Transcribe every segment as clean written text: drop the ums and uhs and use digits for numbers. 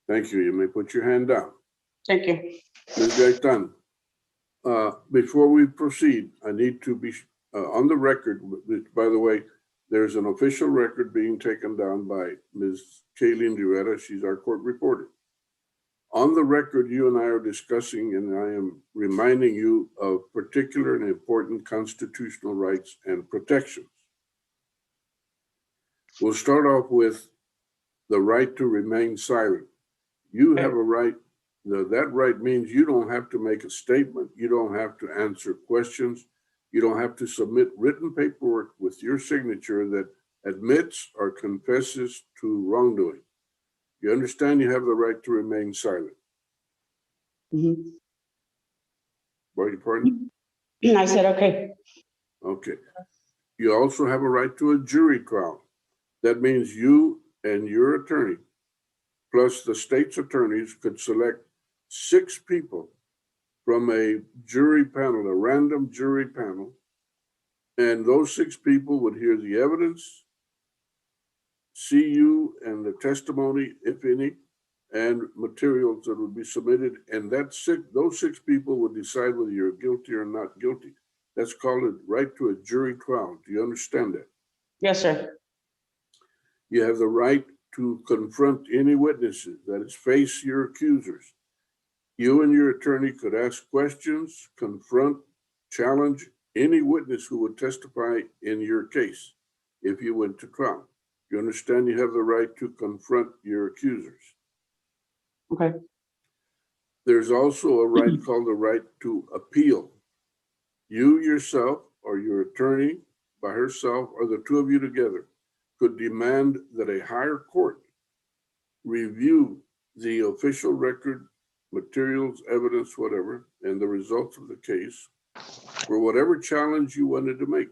Thank you. You may put your hand down. Thank you. Ms. Gaitan, before we proceed, I need to be on the record, which, by the way, there's an official record being taken down by Ms. Kaylin Rivera. She's our court reporter. On the record, you and I are discussing, and I am reminding you of particular and important constitutional rights and protections. We'll start off with the right to remain silent. You have a right. That right means you don't have to make a statement. You don't have to answer questions. You don't have to submit written paperwork with your signature that admits or confesses to wrongdoing. You understand you have the right to remain silent. Mm-hmm. Beg your pardon? I said, okay. Okay. You also have a right to a jury trial. That means you and your attorney, plus the state's attorneys, could select 6 people from a jury panel, a random jury panel, and those 6 people would hear the evidence, see you and the testimony, if any, and materials that would be submitted, and those 6 people would decide whether you're guilty or not guilty. That's called a right to a jury trial. Do you understand that? Yes, sir. You have the right to confront any witnesses, that is, face your accusers. You and your attorney could ask questions, confront, challenge any witness who would testify in your case if you went to trial. You understand you have the right to confront your accusers. Okay. There's also a right called the right to appeal. You yourself or your attorney by herself or the 2 of you together could demand that a higher court review the official record, materials, evidence, whatever, and the results of the case for whatever challenge you wanted to make.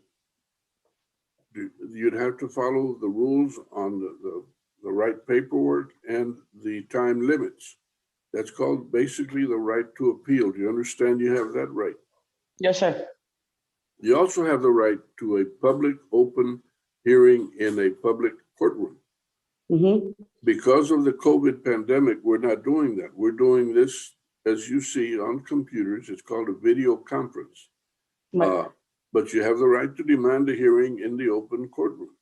You'd have to follow the rules on the right paperwork and the time limits. That's called basically the right to appeal. Do you understand you have that right? Yes, sir. You also have the right to a public open hearing in a public courtroom. Mm-hmm. Because of the COVID pandemic, we're not doing that. We're doing this, as you see, on computers. It's called a video conference. Right. But you have the right to demand a hearing in the open courtroom.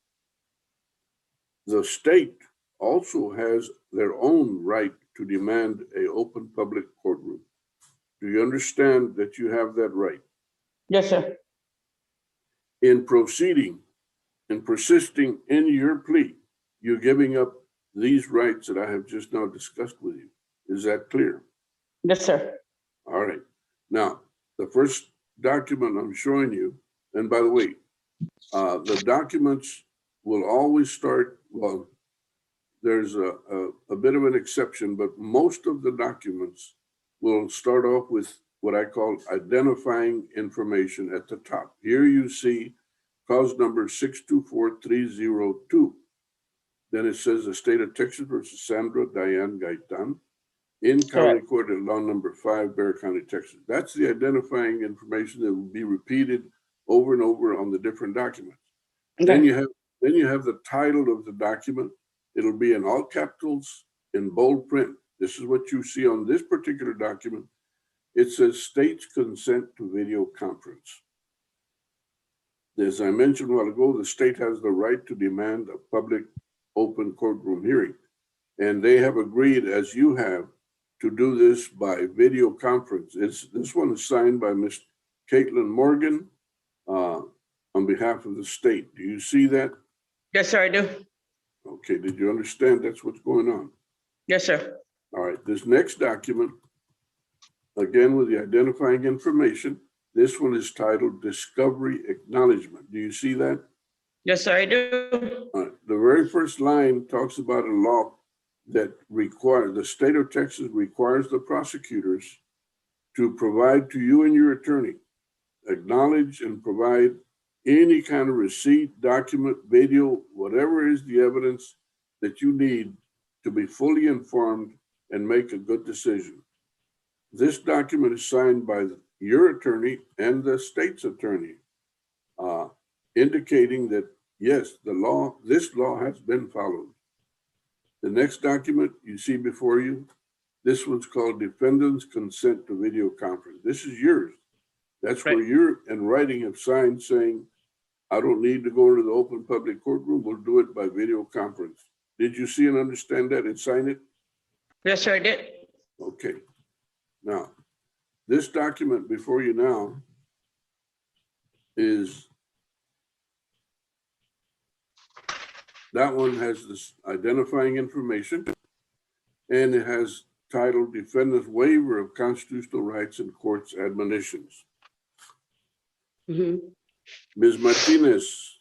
The state also has their own right to demand an open public courtroom. Do you understand that you have that right? Yes, sir. In proceeding and persisting in your plea, you're giving up these rights that I have just now discussed with you. Is that clear? Yes, sir. All right. Now, the first document I'm showing you, and by the way, the documents will always start, well, there's a bit of an exception, but most of the documents will start off with what I call identifying information at the top. Here you see cause number 624302. Then it says the state of Texas versus Sandra Diane Gaitan in County Court at Law Number 5, Bexar County, Texas. That's the identifying information that will be repeated over and over on the different documents. Okay. Then you have the title of the document. It'll be in all capitals in bold print. This is what you see on this particular document. It says state's consent to video conference. As I mentioned a while ago, the state has the right to demand a public open courtroom hearing. And they have agreed, as you have, to do this by video conference. This one is signed by Ms. Caitlin Morgan on behalf of the state. Do you see that? Yes, sir, I do. Okay, did you understand that's what's going on? Yes, sir. All right, this next document, again with the identifying information, this one is titled Discovery Acknowledgement. Do you see that? Yes, sir, I do. The very first line talks about a law that requires, the state of Texas requires the prosecutors to provide to you and your attorney, acknowledge and provide any kind of receipt, document, video, whatever is the evidence that you need to be fully informed and make a good decision. This document is signed by your attorney and the state's attorney, indicating that, yes, this law has been followed. The next document you see before you, this one's called Defendant's Consent to Video Conference. This is yours. That's where Right. you're in writing have signed saying, I don't need to go to the open public courtroom. We'll do it by video conference. Did you see and understand that and sign it? Yes, sir, I did. Okay. Now, this document before you now is, that one has this identifying information, and it has titled Defendant's Waiver of Constitutional Rights and Court's Admonitions. Mhm. Ms. Martinez,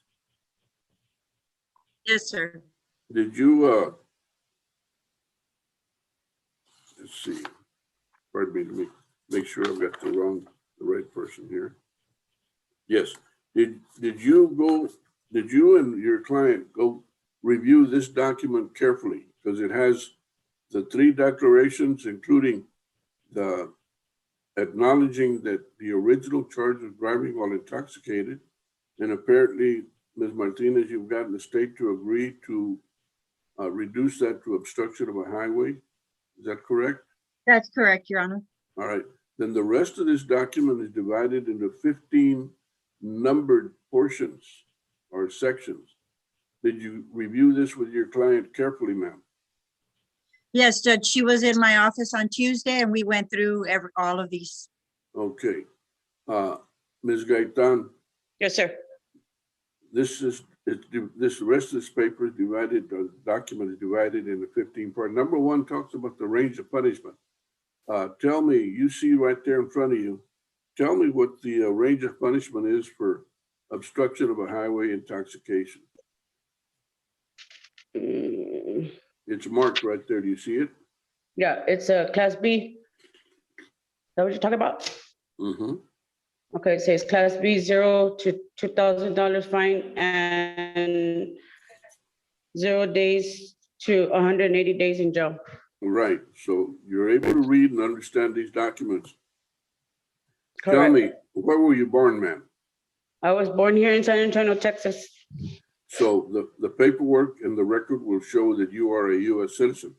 Yes, sir. did you, let's see, pardon me, let me make sure I've got the right person here. Yes, did you and your client go review this document carefully? Because it has the 3 declarations, including the acknowledging that the original charge of driving while intoxicated, and apparently, Ms. Martinez, you've gotten the state to agree to reduce that to obstruction of a highway. Is that correct? That's correct, Your Honor. All right. Then the rest of this document is divided into 15 numbered portions or sections. Did you review this with your client carefully, ma'am? Yes, Judge, she was in my office on Tuesday and we went through all of these. Okay. Ms. Gaitan, Yes, sir. this rest of this paper is divided, the document is divided into 15 parts. Number 1 talks about the range of punishment. Tell me, you see right there in front of you, tell me what the range of punishment is for obstruction of a highway intoxication. Mm, It's marked right there. Do you see it? Yeah, it's a Class B. Is that what you're talking about? Mm-hmm. Okay, it says Class B, $0 to $2,000 fine and 0 days to 180 days in jail. Right. So you're able to read and understand these documents. Tell Correct. me, where were you born, ma'am? I was born here in San Antonio, Texas. So the paperwork and the record will show that you are a U.S. citizen.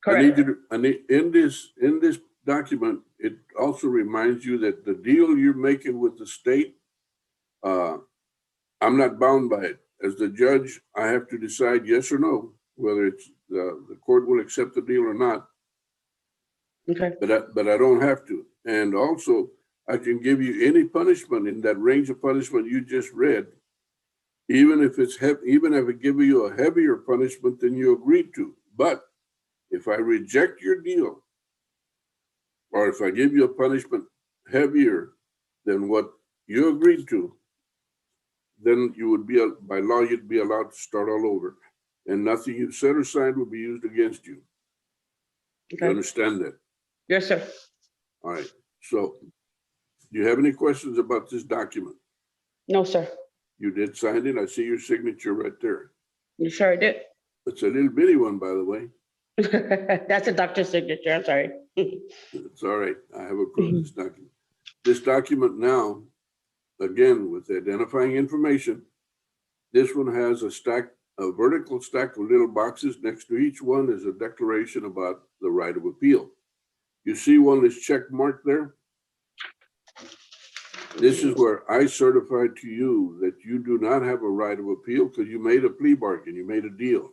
I need Correct. you to, in this document, it also reminds you that the deal you're making with the state, I'm not bound by it. As the judge, I have to decide yes or no, whether it's the court will accept the deal or not. Okay. But I don't have to. And also, I can give you any punishment in that range of punishment you just read, even if it give you a heavier punishment than you agreed to. But if I reject your deal, or if I give you a punishment heavier than what you agreed to, then you would be, by law, you'd be allowed to start all over. And nothing you've said or signed will be used against you. You Okay. understand that? Yes, sir. All right. So, do you have any questions about this document? No, sir. You did sign it. I see your signature right there. You sure I did? It's a little bitty one, by the way. That's a doctor's signature. I'm sorry. It's all right. I have approved this document. This document now, again, with identifying information, this one has a vertical stack of little boxes. Next to each one is a declaration about the right of appeal. You see one that's check marked there? This is where I certify to you that you do not have a right of appeal because you made a plea bargain, you made a deal.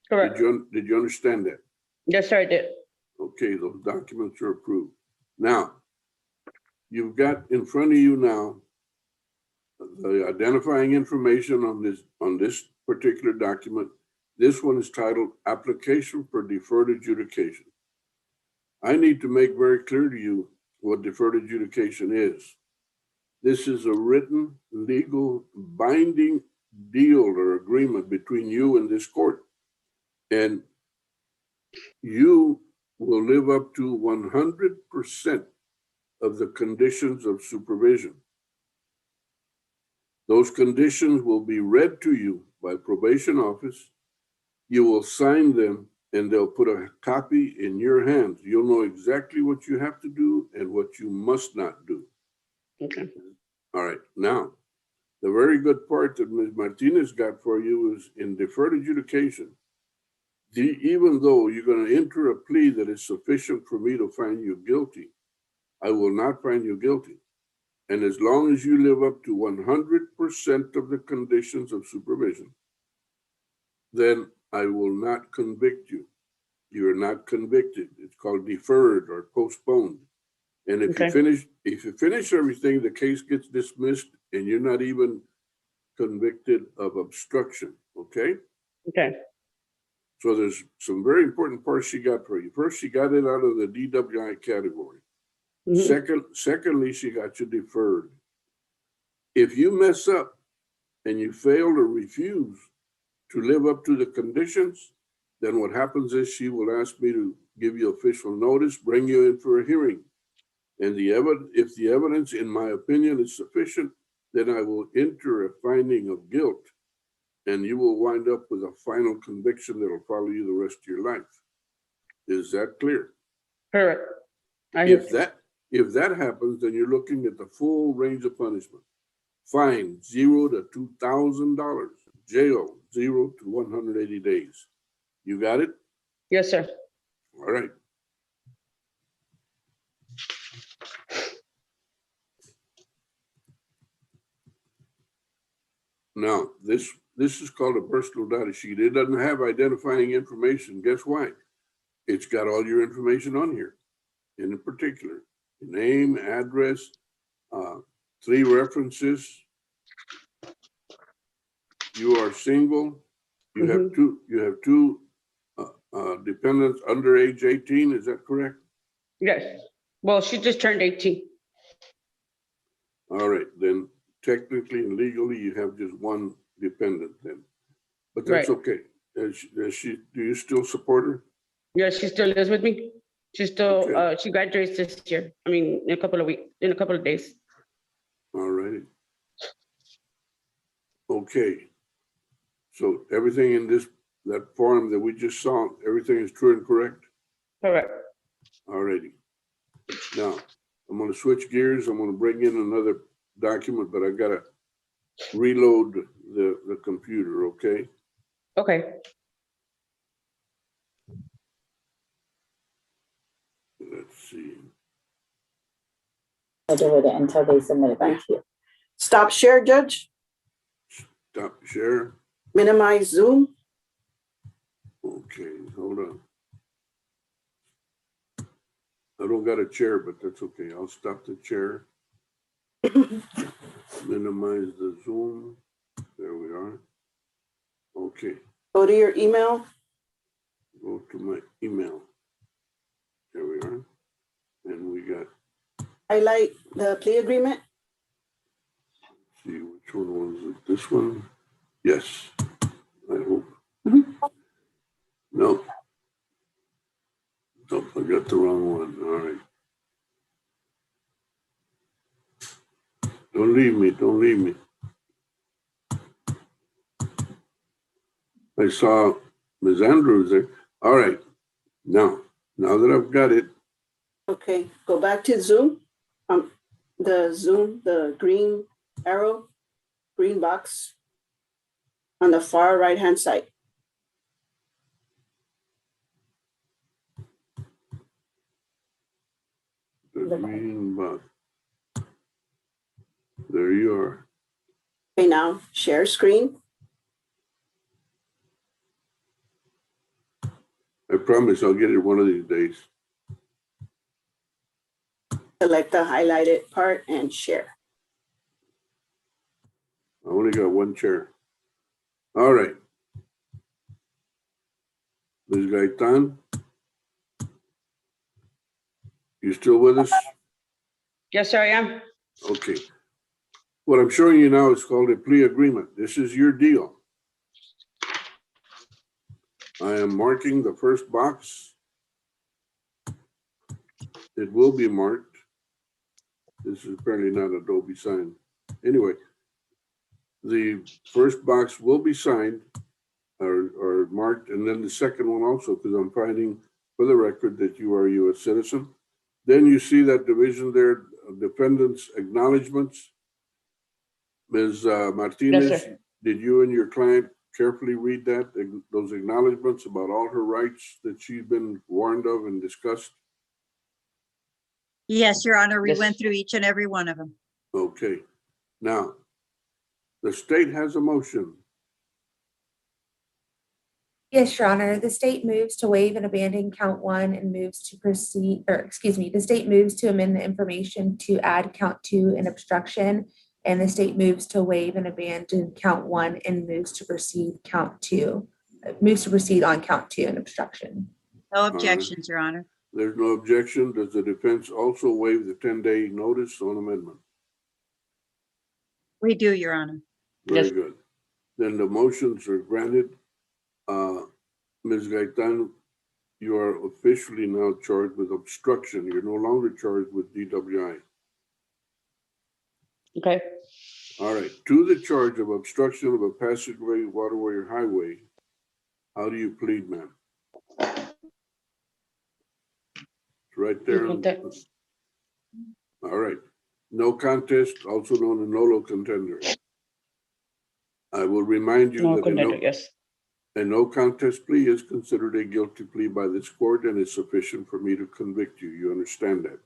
Correct. Did you understand that? Yes, sir, I did. Okay, those documents are approved. Now, you've got in front of you now the identifying information on this particular document. This one is titled Application for Deferred Adjudication. I need to make very clear to you what deferred adjudication is. This is a written, legal, binding deal or agreement between you and this court. And you will live up to 100% of the conditions of supervision. Those conditions will be read to you by probation office. You will sign them and they'll put a copy in your hands. You'll know exactly what you have to do and what you must not do. Okay. All right. Now, the very good part that Ms. Martinez got for you is in deferred adjudication. even though you're going to enter a plea that is sufficient for me to find you guilty, I will not find you guilty. And as long as you live up to 100% of the conditions of supervision, then I will not convict you. You are not convicted. It's called deferred or postponed. And if Okay. you finish everything, the case gets dismissed and you're not even convicted of obstruction, okay? Okay. So there's some very important parts she got for you. First, she got it out of the DWI category. Mhm. Secondly, she got you deferred. If you mess up and you fail or refuse to live up to the conditions, then what happens is she will ask me to give you official notice, bring you in for a hearing. And if the evidence, in my opinion, is sufficient, then I will enter a finding of guilt, and you will wind up with a final conviction that will follow you the rest of your life. Is that clear? Correct. If that happens, then you're looking at the full range of punishment. Fine, $0 to $2,000. Jail, 0 to 180 days. You got it? Yes, sir. All right. Now, this is called a personal data sheet. It doesn't have identifying information. Guess why? It's got all your information on here. In particular, your name, address, 3 references. You are single. You have two dependents under age 18. Is that correct? Yes. Well, she just turned 18. All right, then technically and legally, you have just one dependent then. But that's Right. okay. Do you still support her? Yes, she still lives with me. She's still, Okay. she graduates this year. I mean, in a couple of days. All righty. Okay. So everything in that form that we just saw, everything is true and correct? Correct. All righty. Now, I'm going to switch gears. I'm going to bring in another document, but I got to reload the computer, okay? Okay. Let's see. I'll do it until they submit it back to you. Stop share, Judge. Stop share. Minimize Zoom. Okay, hold on. I don't got a chair, but that's okay. I'll stop the chair. Minimize the Zoom. There we are. Okay, Go to your email. go to my email. There we are. And we got, Highlight the plea agreement. see which one was it? This one? Yes, I hope. No. Nope, I got the wrong one. All right. Don't leave me. Don't leave me. I saw Ms. Andrews there. All right. Now that I've got it, Okay, go back to Zoom. The Zoom, the green arrow, green box on the far right-hand side. the green box. There you are. Okay, now share screen. I promise I'll get it one of these days. Select the highlighted part and share. I only got one chair. All right. Ms. Gaitan, you still with us? Yes, sir, I am. Okay. What I'm showing you now is called a plea agreement. This is your deal. I am marking the first box. It will be marked. This is apparently not Adobe sign. Anyway, the first box will be signed or marked, and then the second one also, because I'm finding for the record that you are a U.S. citizen. Then you see that division there, defendant's acknowledgements. Ms. Martinez, Yes, sir. did you and your client carefully read that, those acknowledgements about all her rights that she's been warned of and discussed? Yes, Your Honor, we Yes. went through each and every one of them. Okay. Now, the state has a motion. Yes, Your Honor, the state moves to waive and abandon count one and moves to proceed, or excuse me, the state moves to amend the information to add count two and obstruction. And the state moves to waive and abandon count one and moves to proceed on count two and obstruction. No objections, Your Honor. There's no objection. Does the defense also waive the 10-day notice on amendment? We do, Your Honor. Very Yes. good. Then the motions are granted. Ms. Gaitan, you are officially now charged with obstruction. You're no longer charged with DWI. Okay. All right. To the charge of obstruction of a passageway, waterway, or highway, how do you plead, ma'am? It's right there. No contest. All right. No contest, also known as nolo contender. I will remind you No that contender, yes. a no contest plea is considered a guilty plea by this court and is sufficient for me to convict you. You understand that?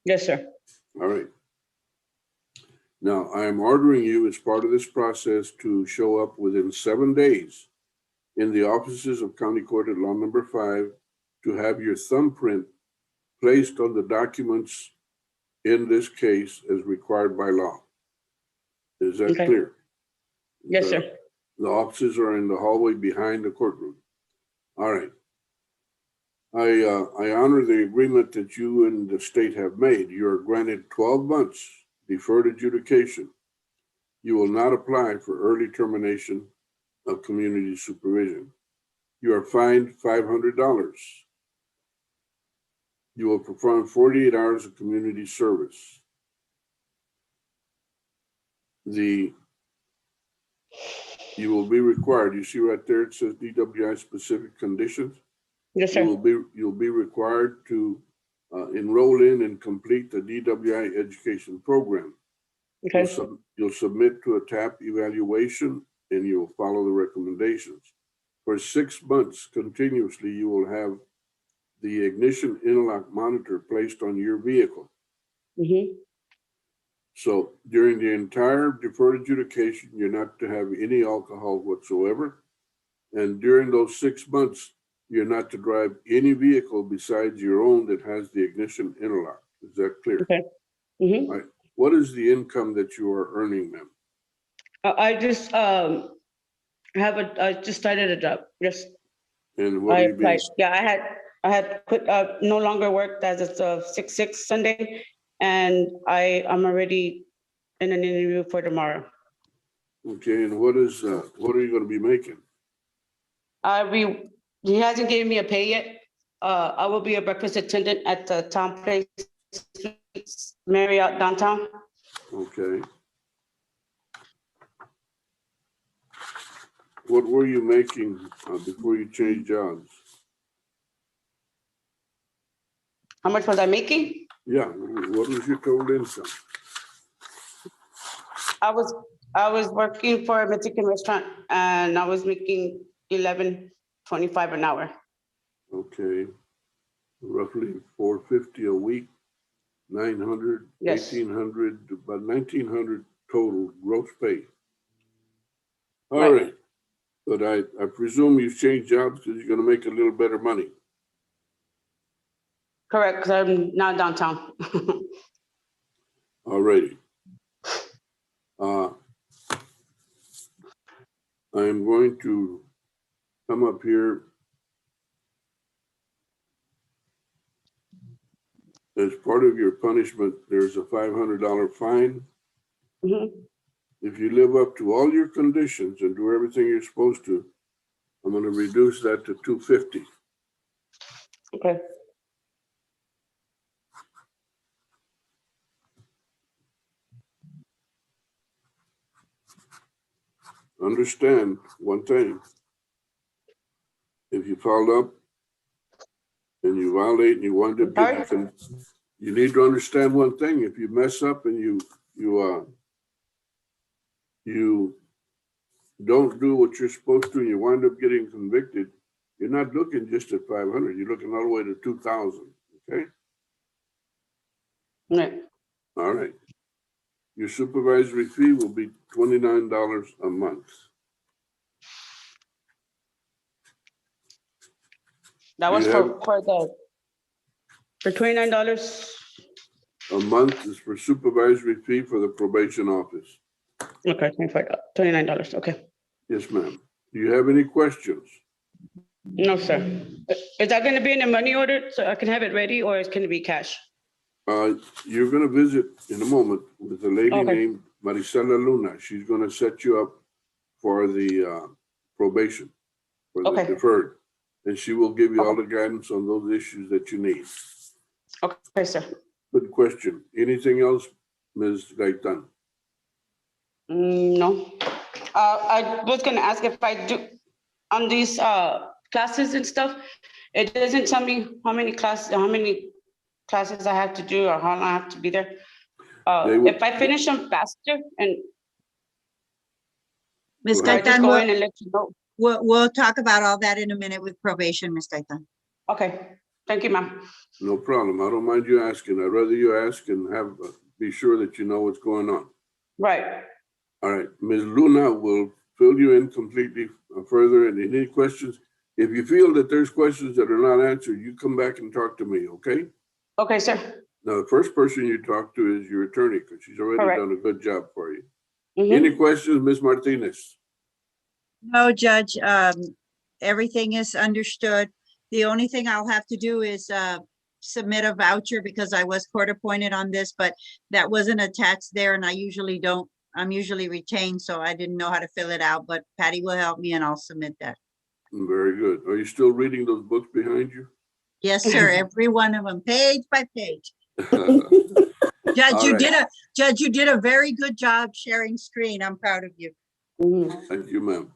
Yes, sir. All right. Now, I am ordering you as part of this process to show up within 7 days in the offices of County Court at Law Number 5 to have your thumbprint placed on the documents in this case as required by law. Is that Okay. clear? Yes, sir. The offices are in the hallway behind the courtroom. All right. I honor the agreement that you and the state have made. You are granted 12 months deferred adjudication. You will not apply for early termination of community supervision. You are fined $500. You will perform 48 hours of community service. You will be required, you see right there, it says DWI specific conditions. Yes, sir. You'll be required to enroll in and complete the DWI education program. Okay. You'll submit to a TAP evaluation and you'll follow the recommendations. For 6 months continuously, you will have the ignition interlock monitor placed on your vehicle. Mm-hmm. So during the entire deferred adjudication, you're not to have any alcohol whatsoever. And during those 6 months, you're not to drive any vehicle besides your own that has the ignition interlock. Is that clear? Okay. Mm-hmm. All right. What is the income that you are earning, ma'am? I just I just started a job. Yes. And what I have you been? applied. Yeah, I had quit, no longer worked as it's a 6/6 Sunday, and I'm already in an interview for tomorrow. Okay, and what are you going to be making? He hasn't given me a pay yet. I will be a breakfast attendant at the Town Place Marriott downtown. Okay. What were you making before you changed jobs? How much was I making? Yeah, what was your total income? I was working for a Mexican restaurant and I was making $11.25 an hour. Okay, roughly $450 a week, 900, Yes. 1,800, about 1,900 total gross pay. All Right. right, but I presume you've changed jobs because you're going to make a little better money. Correct, because I'm now downtown. All righty. I'm going to come up here as part of your punishment. There's a $500 fine. Mhm. If you live up to all your conditions and do everything you're supposed to, I'm going to reduce that to $250. Okay. Understand one thing. If you fouled up and you violate and you wind up getting, you need to understand one thing. If you mess up and you don't do what you're supposed to and you wind up getting convicted, you're not looking just at 500, you're looking all the way to 2,000, okay? Right. All right. Your supervisory fee will be $29 a month. That was You have- for $29. A month is for supervisory fee for the probation office. Okay, $29, okay. Yes, ma'am. Do you have any questions? No, sir. Is that gonna be in a money order so I can have it ready, or is it gonna be cash? You're gonna visit in a moment with a lady Okay. named Maricela Luna. She's gonna set you up for the probation, for the Okay. deferred. And she will give you all the guidance on those issues that you need. Okay, sir. Good question. Anything else, Ms. Gaitan? No. I was gonna ask if I do, on these classes and stuff, it doesn't tell me how many classes I have to do or how long I have to be there. They will- If I finish them faster and Ms. Go ahead. I just Gaitan, go in and let you know. we'll talk about all that in a minute with probation, Ms. Gaitan. Okay, thank you, ma'am. No problem. I don't mind you asking. I'd rather you ask and have, be sure that you know what's going on. Right. All right, Ms. Luna will fill you in completely further, and any questions, if you feel that there's questions that are not answered, you come back and talk to me, okay? Okay, sir. Now, the first person you talk to is your attorney, because she's already Correct. done a good job for you. Mhm. Any questions, Ms. Martinez? No, Judge, everything is understood. The only thing I'll have to do is submit a voucher because I was court appointed on this, but that wasn't attached there and I usually don't. I'm usually retained, so I didn't know how to fill it out, but Patty will help me and I'll submit that. Very good. Are you still reading those books behind you? Yes, sir, every one of them, page by page. All Judge, right. you did a very good job sharing screen. I'm proud of you. Mhm. Thank you, ma'am.